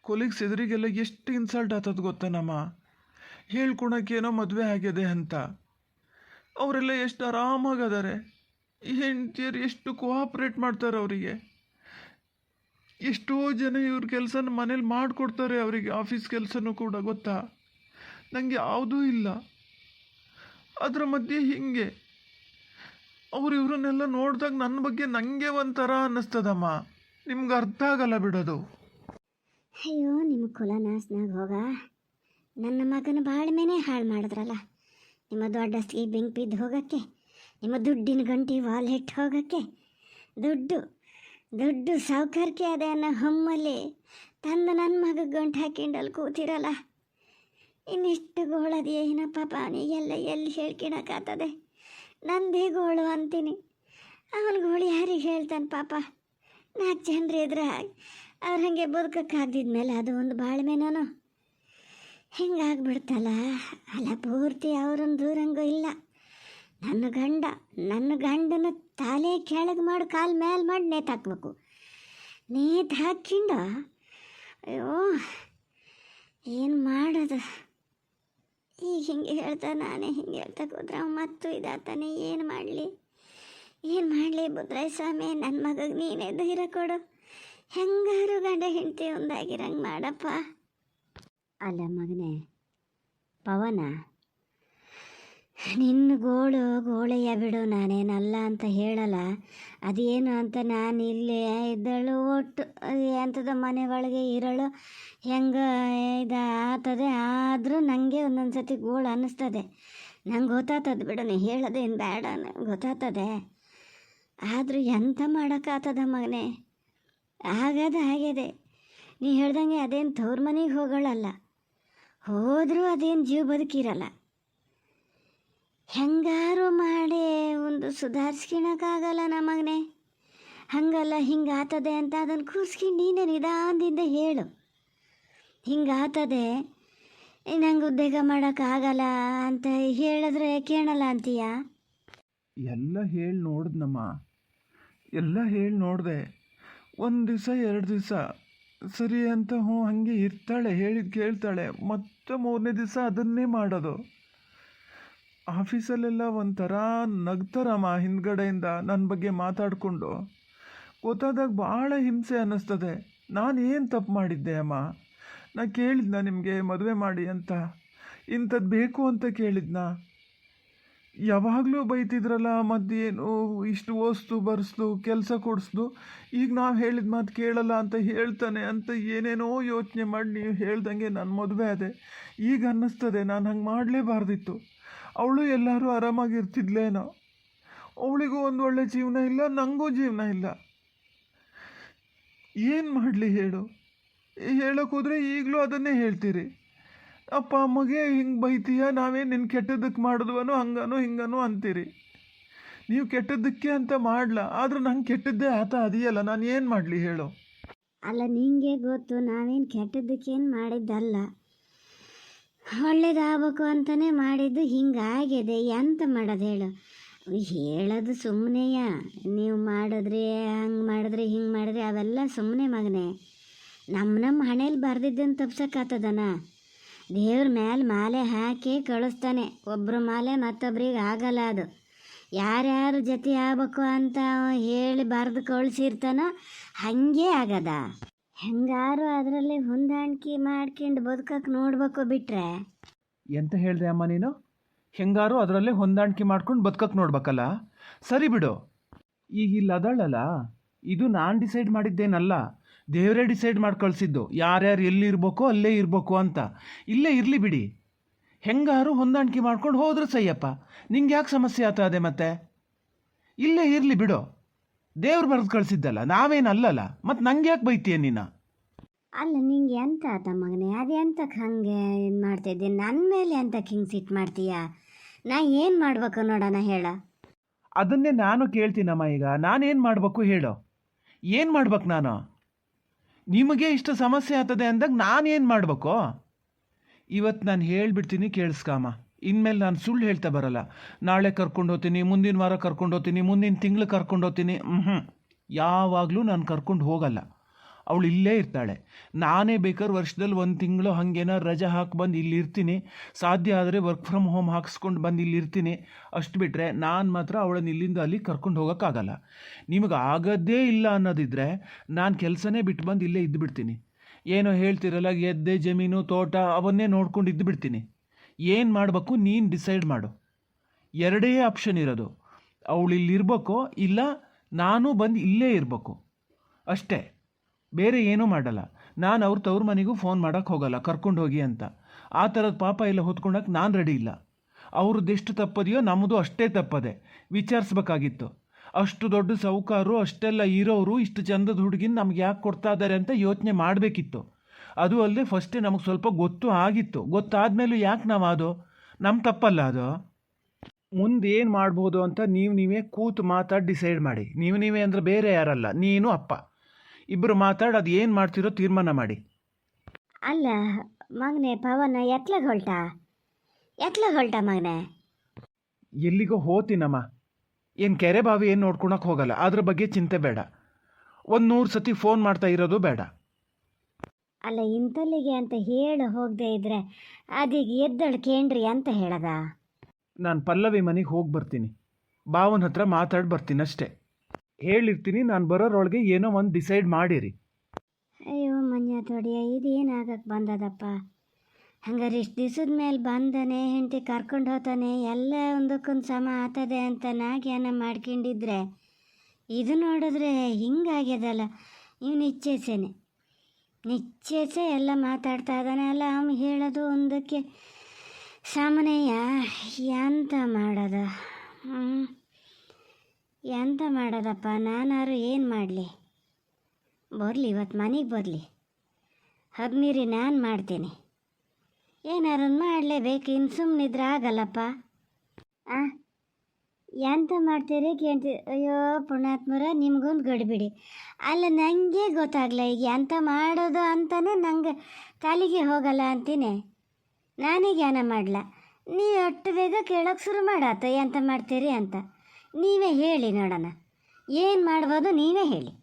ಕೊಲೀಗ್ಸ್ ಎದುರಿಗೆಲ್ಲ ಎಷ್ಟು ಇನ್ಸಲ್ಟ್ ಆಗ್ತದೆ ಗೊತ್ತಾನಮ್ಮ. ಹೇಳ್ಕೊಳಕ್ಕೇನೋ ಮದುವೆ ಆಗಿದೆ ಅಂತ. ಅವರೆಲ್ಲ ಎಷ್ಟು ಆರಾಮಾಗದಾರೆ, ಹೆಂಡ್ತಿಯರು ಎಷ್ಟು ಕೋಆಪ್ರೇಟ್ ಮಾಡ್ತಾರೆ ಅವರಿಗೆ. ಎಷ್ಟೋ ಜನ ಇವ್ರ ಕೆಲಸನ ಮನೇಲಿ ಮಾಡಿಕೊಡ್ತಾರೆ ಅವರಿಗೆ, ಆಫೀಸ್ ಕೆಲಸನೂ ಕೂಡ ಗೊತ್ತಾ. ನನಗೆ ಯಾವುದೂ ಇಲ್ಲ. ಅದರ ಮಧ್ಯೆ ಹಿಂಗೆ ಇವ್ರನ್ನೆಲ್ಲ ನೋಡಿದಾಗ ನನ್ನ ಬಗ್ಗೆ ನನಗೆ ಒಂಥರ ಅನ್ನಿಸ್ತದಮ್ಮ. ನಿಮ್ಗೆ ಅರ್ಥ ಆಗಲ್ಲ ಬಿಡೋದು. ಅಯ್ಯೋ ನಿಮ್ಮ ಕುಲನಾಸ್ನಾಗ ಹೋಗ. ನನ್ನ ಮಗನ ಬಾಳ್ಮೆನೇ ಹಾಳು ಮಾಡಿದ್ರಲ್ಲ. ನಿಮ್ಮ ದೊಡ್ಡಸ್ತಿಗೆ ಬೆಂಕಿ ಬಿದ್ದು ಹೋಗೋಕ್ಕೆ, ನಿಮ್ಮ ದುಡ್ಡಿನ ಗಂಟಿ ವಾಲೆಟ್ ಹೋಗೋಕ್ಕೆ, ದುಡ್ಡು ಸಾವುಕಾರಿಕೆ ಅದೇ ಅನ್ನೋ ಹಮ್ಮಲ್ಲಿ ತಂದು ನನ್ನ ಮಗ ಗಂಟು ಹಾಕಿಂಡಲ್ಲಿ ಕೂತಿರಲ್ಲ. ಇನ್ನಿಷ್ಟು ಗೋಳದಿ ಏನೋ ಪಾಪ ಅವನಿಗೆಲ್ಲ ಎಲ್ಲಿ ಹೇಳ್ಕೊಳಕ್ಕಾಗ್ತದೆ. ನಂದೇ ಗೋಳು ಅಂತೀನಿ, ಅವನ ಗೋಳು ಯಾರಿಗೆ ಹೇಳ್ತಾನೆ ಪಾಪ. 4 ಜನರು ಎದುರು ಅವ್ರು ಹಾಗೆ ಬದುಕಕ್ಕಾಗ್ದಿದ್ಮೇಲೆ ಅದು ಒಂದು ಬಾಳ್ಮೆನೋ ಹಿಂಗಾಗ್ಬಿಡ್ತಲ್ಲ. ಅಲ್ಲ ಪೂರ್ತಿ ಅವ್ರನ್ನ ದೂರಂಗೂ ಇಲ್ಲ. ನನ್ನ ಗಂಡನ ತಲೆ ಕೆಳಗೆ ಮಾಡಿ ಕಾಲು ಮೇಲೆ ಮಾಡಿ ನೇತು ಹಾಕ್ಬೇಕು. ನೇತು ಹಾಕಿಂಡು ಅಯ್ಯೋ ಏನು ಮಾಡೋದು. ಈಗ ಹಿಂಗೆ ಹೇಳ್ತಾ ನಾನೇ ಹಿಂಗೆ ಹೇಳ್ತಾ ಕೂತ್ರೆ ಅವ ಮತ್ತು ಇದಾತಾನೆ. ಏನು ಮಾಡಲಿ ಬುದ್ರಾಯ ಸ್ವಾಮಿ, ನನ್ನ ಮಗಗೆ ನೀನೇ ಧೈರ್ಯ ಕೊಡು. ಹೆಂಗಾರು ಗಂಡ ಹೆಂಡತಿ ಒಂದಾಗಿರಂಗೆ ಮಾಡಪ್ಪ. ಅಲ್ಲ ಮಗನೇ ಪವನ, ನಿನ್ನ ಗೋಳೆಯ ಬಿಡು, ನಾನೇನಲ್ಲ ಅಂತ ಹೇಳಲ್ಲ. ಅದೇನು ಅಂತ ನಾನು ಇಲ್ಲೇ ಇದ್ದಳು, ಒಟ್ಟು ಎಂಥದ ಮನೆ ಒಳಗೆ ಇರಳು ಹೆಂಗೆ ಇದು ಆಗ್ತದೆ. ಆದರೂ ನನಗೆ ಒಂದೊಂದು ಸತಿ ಗೋಳು ಅನ್ನಿಸ್ತದೆ. ನಂಗೆ ಗೊತ್ತಾಗ್ತದೆ ಬಿಡು, ನೀ ಹೇಳೋದೇನು ಬೇಡ, ನಂಗೆ ಗೊತ್ತಾಗ್ತದೆ. ಆದರೂ ಎಂಥ ಮಾಡೋಕ್ಕಾಗ್ತದ ಮಗನೇ, ಆಗ್ಯದೆ. ನೀ ಹೇಳ್ದಂಗೆ ಅದೇನು ತವ್ರ ಮನೆಗೆ ಹೋಗಳಲ್ಲ, ಹೋದರೂ ಅದೇನು ಜೀವ ಬದುಕಿರಲ್ಲ. ಹೆಂಗಾರು ಮಾಡಿ ಒಂದು ಸುಧಾರಿಸ್ಕೊಳಕ್ಕಾಗಲ್ಲ ನಮಗನೆ. ಹಂಗಲ್ಲ ಹಿಂಗಾಗ್ತದೆ ಅಂತ ಅದನ್ನು ಕೂರಿಸ್ಕೊಂಡು ನೀನೇ ನಿಧಾನದಿಂದ ಹೇಳು. ಹಿಂಗಾಗ್ತದೆ, ನಂಗೆ ಉದ್ಯೋಗ ಮಾಡೋಕ್ಕಾಗಲ್ಲ ಅಂತ ಹೇಳಿದ್ರೆ ಕೇಳಲ್ಲ ಅಂತೀಯ. ಎಲ್ಲ ಹೇಳಿ ನೋಡಿದ್ನಮ್ಮ, ಎಲ್ಲ ಹೇಳಿ ನೋಡಿದೆ. ಒಂದು ದಿವಸ 2 ದಿವಸ ಸರಿ ಅಂತ ಹಾಗೆ ಇರ್ತಾಳೆ, ಹೇಳಿದ್ದು ಕೇಳ್ತಾಳೆ. ಮತ್ತೆ 3ನೇ ದಿವಸ ಅದನ್ನೇ ಮಾಡೋದು. ಆಫೀಸಲ್ಲೆಲ್ಲ ಒಂಥರ ನಗ್ತಾರಮ್ಮ ಹಿಂದ್ಗಡೆಯಿಂದ ನನ್ನ ಬಗ್ಗೆ ಮಾತಾಡಿಕೊಂಡು. ಗೊತ್ತಾದಾಗ ಭಾಳ ಹಿಂಸೆ ಅನ್ನಿಸ್ತದೆ. ನಾನು ಏನು ತಪ್ಪು ಮಾಡಿದ್ದೆ ಅಮ್ಮ? ನಾ ಕೇಳಿದ್ನ ನಿಮಗೆ ಮದುವೆ ಮಾಡಿ ಅಂತ? ಇಂಥದ್ದು ಬೇಕು ಅಂತ ಕೇಳಿದ್ನ? ಯಾವಾಗಲೂ ಬೈತಿದ್ರಲ್ಲ, ಮತ್ತೇನು ಇಷ್ಟು ಓದಿಸ್ದು ಬರೆಸ್ದು ಕೆಲಸ ಕೊಡಿಸ್ದು, ಈಗ ನಾವು ಹೇಳಿದ ಮಾತು ಕೇಳಲ್ಲ ಅಂತ ಹೇಳ್ತಾನೆ ಅಂತ ಏನೇನೋ ಯೋಚನೆ ಮಾಡಿ ನೀವು ಹೇಳ್ದಂಗೆ ನಾನು ಮದುವೆ ಆದೆ. ಈಗ ಅನ್ನಿಸ್ತದೆ ನಾನು ಹಂಗೆ ಮಾಡಲೇಬಾರ್ದಿತ್ತು. ಅವಳು ಎಲ್ಲರೂ ಆರಾಮಾಗಿರ್ತಿದ್ಲೇನೋ. ಅವಳಿಗೂ ಒಂದು ಒಳ್ಳೆ ಜೀವನ ಇಲ್ಲ, ನನಗೂ ಜೀವನ ಇಲ್ಲ. ಏನು ಮಾಡಲಿ ಹೇಳು? ಹೇಳೋಕೆ ಹೋದರೆ ಈಗಲೂ ಅದನ್ನೇ ಹೇಳ್ತೀರಿ. ಅಪ್ಪ ಅಮ್ಮಗೆ ಹಿಂಗೆ ಬೈತೀಯ, ನಾವೇನು ನಿನ್ನ ಕೆಟ್ಟದ್ದಕ್ಕೆ ಮಾಡಿದ್ವನೋ ಹಂಗನೋ ಹಿಂಗನೋ ಅಂತೀರಿ. ನೀವು ಕೆಟ್ಟದ್ದಕ್ಕೆ ಅಂತ ಮಾಡಲ, ಆದರೂ ನಂಗೆ ಕೆಟ್ಟದ್ದೇ ಅದೆಯಲ್ಲ, ನಾನು ಏನು ಮಾಡಲಿ ಹೇಳು? ಅಲ್ಲ, ನಿಂಗೆ ಗೊತ್ತು ನಾವೇನು ಕೆಟ್ಟದ್ದಕ್ಕೇನು ಮಾಡಿದ್ದಲ್ಲ, ಒಳ್ಳೇದಾಗಬೇಕು ಅಂತಲೇ ಮಾಡಿದ್ದು. ಹಿಂಗಾಗಿದೆ, ಎಂತ ಮಾಡೋದು ಹೇಳು? ಹೇಳೋದು ಸುಮ್ಮನೆಯ, ನೀವು ಮಾಡಿದ್ರಿ ಹಂಗೆ ಮಾಡಿದ್ರಿ ಹಿಂಗೆ ಮಾಡಿದ್ರಿ ಅವೆಲ್ಲ ಸುಮ್ಮನೆ ಮಗನೇ. ನಮ್ಮ ಹಣೆಯಲ್ಲಿ ಬರ್ದಿದ್ದನ್ನು ತಪ್ಸೋಕ್ಕಾಗ್ತದನ? ದೇವ್ರ ಮೇಲೆ ಮಾಲೆ ಹಾಕಿ ಕಳಿಸ್ತಾನೆ. ಒಬ್ಬರು ಮಾಲೆ ಮತ್ತೊಬ್ರಿಗೆ ಆಗಲ್ಲ. ಅದು ಯಾರ್ಯಾರ ಜೊತೆ ಆಗ್ಬೇಕು ಅಂತ ಹೇಳಿ ಬರೆದು ಕಳಿಸಿರ್ತಾನೋ ಹಾಗೆ ಆಗದ. ಹೆಂಗಾರು ಅದರಲ್ಲಿ ಹೊಂದಾಣಿಕೆ ಮಾಡ್ಕೊಂಡು ಬದುಕಕ್ಕೆ ನೋಡ್ಬೇಕು. ಬಿಟ್ರೆ ಎಂತ ಹೇಳಿದೆ ಅಮ್ಮ ನೀನು? ಹೆಂಗಾರು ಅದರಲ್ಲೇ ಹೊಂದಾಣಿಕೆ ಮಾಡ್ಕೊಂಡು ಬದುಕಕ್ಕೆ ನೋಡ್ಬೇಕಲ್ಲ? ಸರಿ ಬಿಡು. ಈಗ ಇಲ್ಲಿ ಅದಳಲ್ಲ, ಇದು ನಾನು ಡಿಸೈಡ್ ಮಾಡಿದ್ದೇನಲ್ಲ, ದೇವರೇ ಡಿಸೈಡ್ ಮಾಡಿ ಕಳಿಸಿದ್ದು. ಯಾರ್ಯಾರು ಎಲ್ಲಿರ್ಬೇಕೋ ಅಲ್ಲೇ ಇರಬೇಕು ಅಂತ. ಇಲ್ಲೇ ಇರಲಿ ಬಿಡಿ, ಹೆಂಗಾರು ಹೊಂದಾಣಿಕೆ ಮಾಡ್ಕೊಂಡು ಹೋದ್ರೆ ಸಯ್ಯಪ್ಪ. ನಿಂಗೆ ಯಾಕೆ ಸಮಸ್ಯೆ ಆಗ್ತದೆ ಮತ್ತೆ? ಇಲ್ಲೇ ಇರಲಿ ಬಿಡು, ದೇವ್ರು ಬರೆದು ಕಳಿಸಿದ್ದಲ್ಲ, ನಾವೇನಲ್ಲಲ್ಲ. ಮತ್ತು ನಂಗೆ ಯಾಕೆ ಬೈತೀಯ ನೀನು? ಅಲ್ಲ, ನಿಂಗೆ ಎಂತ ಆತ ಮಗನೇ? ಅದೆಂತಕ್ಕೆ ಹಂಗೆ ಇದು ಮಾಡ್ತಿದ್ದೀನಿ? ನನ್ನ ಮೇಲೆ ಎಂತಕ್ಕೆ ಹಿಂಗೆ ಸಿಟ್ಟು ಮಾಡ್ತೀಯ? ನಾ ಏನು ಮಾಡ್ಬೇಕು ನೋಡೋಣ ಹೇಳ. ಅದನ್ನೇ ನಾನು ಕೇಳ್ತೀನಮ್ಮ. ಈಗ ನಾನೇನು ಮಾಡಬೇಕು ಹೇಳು? ಏನು ಮಾಡ್ಬೇಕು ನಾನು? ನಿಮಗೆ ಇಷ್ಟು ಸಮಸ್ಯೆ ಆಗ್ತದೆ ಅಂದಾಗ ನಾನೇನು ಮಾಡಬೇಕು? ಇವತ್ತು ನಾನು ಹೇಳಿಬಿಡ್ತೀನಿ, ಕೇಳಿಸ್ಕಮ್ಮ. ಇನ್ಮೇಲೆ ನಾನು ಸುಳ್ಳು ಹೇಳ್ತಾ ಬರಲ್ಲ. ನಾಳೆ ಕರ್ಕೊಂಡು ಹೋಗ್ತೀನಿ, ಮುಂದಿನ ವಾರ ಕರ್ಕೊಂಡು ಹೋಗ್ತೀನಿ, ಮುಂದಿನ ತಿಂಗಳು ಕರ್ಕೊಂಡು ಹೋಗ್ತೀನಿ. ಯಾವಾಗಲೂ ನಾನು ಕರ್ಕೊಂಡು ಹೋಗಲ್ಲ. ಅವಳು ಇಲ್ಲೇ ಇರ್ತಾಳೆ. ನಾನೇ ಬೇಕಾದ್ರೆ ವರ್ಷದಲ್ಲಿ 1 ತಿಂಗಳು ಹಾಗೇನಾರು ರಜೆ ಹಾಕಿ ಬಂದು ಇಲ್ಲಿ ಇರ್ತೀನಿ. ಸಾಧ್ಯ ಆದರೆ ವರ್ಕ್ ಫ್ರಮ್ ಹೋಮ್ ಹಾಕ್ಸ್ಕೊಂಡು ಬಂದು ಇಲ್ಲಿ ಇರ್ತೀನಿ. ಅಷ್ಟು ಬಿಟ್ಟರೆ ನಾನು ಮಾತ್ರ ಅವಳನ್ನು ಇಲ್ಲಿಂದ ಅಲ್ಲಿ ಕರ್ಕೊಂಡು ಹೋಗೋಕ್ಕಾಗಲ್ಲ. ನಿಮಗೆ ಆಗೋದೇ ಇಲ್ಲ ಅನ್ನೋದಿದ್ದರೆ ನಾನು ಕೆಲಸನೇ ಬಿಟ್ಟು ಬಂದು ಇಲ್ಲೇ ಇದ್ದು ಬಿಡ್ತೀನಿ. ಏನೋ ಹೇಳ್ತಿರಲ್ಲ, ಗೆದ್ದೆ ಜಮೀನು ತೋಟ ಅವನ್ನೇ ನೋಡ್ಕೊಂಡು ಇದ್ದು ಬಿಡ್ತೀನಿ. ಏನು ಮಾಡಬೇಕು ನೀನು ಡಿಸೈಡ್ ಮಾಡು. 2 ಆಪ್ಷನ್ ಇರೋದು. ಅವಳು ಇಲ್ಲಿರ್ಬೇಕೋ ಇಲ್ಲ ನಾನು ಬಂದು ಇಲ್ಲೇ ಇರಬೇಕು, ಅಷ್ಟೇ. ಬೇರೆ ಏನೂ ಮಾಡಲ್ಲ. ನಾನು ಅವ್ರ ತವ್ರ ಮನೆಗೂ ಫೋನ್ ಮಾಡೋಕ್ಕೆ ಹೋಗಲ್ಲ ಕರ್ಕೊಂಡು ಹೋಗಿ ಅಂತ. ಆ ಥರದ ಪಾಪ ಎಲ್ಲ ಹೊತ್ಕೊಂಡೋಕೆ ನಾನು ರೆಡಿ ಇಲ್ಲ. ಅವ್ರದ್ದು ಎಷ್ಟು ತಪ್ಪದೆಯೋ ನಮ್ಮದು ಅಷ್ಟೇ ತಪ್ಪದೆ. ವಿಚಾರಿಸ್ಬೇಕಾಗಿತ್ತು. ಅಷ್ಟು ದೊಡ್ಡ ಸಾಹುಕಾರರು, ಅಷ್ಟೆಲ್ಲ ಇರೋರು, ಇಷ್ಟು ಚಂದದ ಹುಡುಗಿನ ನಮ್ಗೆ ಯಾಕೆ ಕೊಡ್ತಾ ಇದ್ದಾರೆ ಅಂತ ಯೋಚನೆ ಮಾಡಬೇಕಿತ್ತು. ಅದು ಅಲ್ಲದೆ ಫಸ್ಟೇ ನಮಗೆ ಸ್ವಲ್ಪ ಗೊತ್ತು ಆಗಿತ್ತು. ಗೊತ್ತಾದ್ಮೇಲೂ ಯಾಕೆ ನಾವು ಅದು ನಮ್ಮ ತಪ್ಪಲ್ಲ ಅದು. ಮುಂದೆ ಏನು ಮಾಡ್ಬೋದು ಅಂತ ನೀವೇ ಕೂತು ಮಾತಾಡಿ ಡಿಸೈಡ್ ಮಾಡಿ. ನೀವೇ ಅಂದರೆ ಬೇರೆ ಯಾರಲ್ಲ, ನೀನು ಅಪ್ಪ ಇಬ್ಬರು ಮಾತಾಡಿ ಅದು ಏನು ಮಾಡ್ತಿರೋ ತೀರ್ಮಾನ ಮಾಡಿ. ಅಲ್ಲ ಮಗನೇ, ಪವನ ಎತ್ಲಾಗ ಹೊಲ್ಟ ಮಗನೇ? ಎಲ್ಲಿಗೋ ಹೋತೀನಮ್ಮ. ಏನು ಕೆರೆ ಬಾವಿ ಏನು ನೋಡ್ಕೊಳಕ್ಕೆ ಹೋಗಲ್ಲ, ಅದ್ರ ಬಗ್ಗೆ ಚಿಂತೆ ಬೇಡ. 100 ಸತಿ ಫೋನ್ ಮಾಡ್ತಾ ಇರೋದು ಬೇಡ. ಅಲ್ಲ, ಇಂತಲ್ಲಿಗೆ ಅಂತ ಹೇಳಿ ಹೋಗದೆ ಇದ್ರೆ ಅದೀಗ ಎದ್ದಳು ಕೇಂದ್ರಿ ಅಂತ ಹೇಳದ? ನಾನು ಪಲ್ಲವಿ ಮನೆಗೆ ಹೋಗಿ ಬರ್ತೀನಿ, ಬಾವನ ಹತ್ರ ಮಾತಾಡಿ ಬರ್ತೀನಿ ಅಷ್ಟೇ. ಹೇಳಿರ್ತೀನಿ, ನಾನು ಬರೋರೊಳಗೆ ಏನೋ ಒಂದು ಡಿಸೈಡ್ ಮಾಡಿರಿ. ಅಯ್ಯೋ ಮಂಜ ತೊಡಿಯ, ಇದೇನಾಗಕ್ಕೆ ಬಂದದಪ್ಪ? ಹಂಗಾರೆ ಇಷ್ಟು ದಿವಸದ ಮೇಲೆ ಬಂದಾನೆ, ಹೆಂಡತಿ ಕರ್ಕೊಂಡು ಹೋಗ್ತಾನೆ, ಎಲ್ಲ ಒಂದಕ್ಕೊಂದು ಸಮ ಆತದೆ ಅಂತ ನಾ ಜ್ಞಾನ ಮಾಡ್ಕೊಂಡಿದ್ರೆ ಇದು ನೋಡಿದ್ರೆ ಹಿಂಗಾಗ್ಯದಲ್ಲ. ಇವು ನಿಚ್ಚೇಸೆ ಎಲ್ಲ ಮಾತಾಡ್ತಾ ಇದ್ದಾನೆ ಅಲ್ಲ. ಅವನು ಹೇಳೋದು ಒಂದಕ್ಕೆ ಸಾಮಾನ್ಯ. ಎಂತ ಮಾಡೋದ ಎಂತ ಮಾಡೋದಪ್ಪ, ನಾನಾರು ಏನು ಮಾಡಲಿ? ಬರಲಿ, ಇವತ್ತು ಮನೆಗೆ ಬರಲಿ, ಹಗ್ನಿರಿ ನಾನು ಮಾಡ್ತೀನಿ. ಏನಾರು ಮಾಡಲೇಬೇಕು, ಇನ್ನು ಸುಮ್ಮನಿದ್ರೆ ಆಗಲ್ಲಪ್ಪ. ಎಂತ ಮಾಡ್ತೀರಿ ಕೇಳ್ತಿ? ಅಯ್ಯೋ ಪುಣ್ಯಾತ್ಮರ, ನಿಮ್ಗೊಂದು ಗಡಿಬಿಡಿ. ಅಲ್ಲ, ನನಗೆ ಗೊತ್ತಾಗಲ್ಲ ಈಗ ಎಂತ ಮಾಡೋದು ಅಂತಲೇ ನಂಗೆ ಕಾಲಿಗೆ ಹೋಗಲ್ಲ ಅಂತೀನಿ. ನಾನೇ ಜ್ಞಾನ ಮಾಡಲ. ನೀವು ಅಷ್ಟು ಬೇಗ ಕೇಳೋಕೆ ಶುರು ಮಾಡಾತ ಎಂತ ಮಾಡ್ತೀರಿ ಅಂತ. ನೀವೇ ಹೇಳಿ ನೋಡೋಣ, ಏನು ಮಾಡ್ಬೋದು ನೀವೇ ಹೇಳಿ.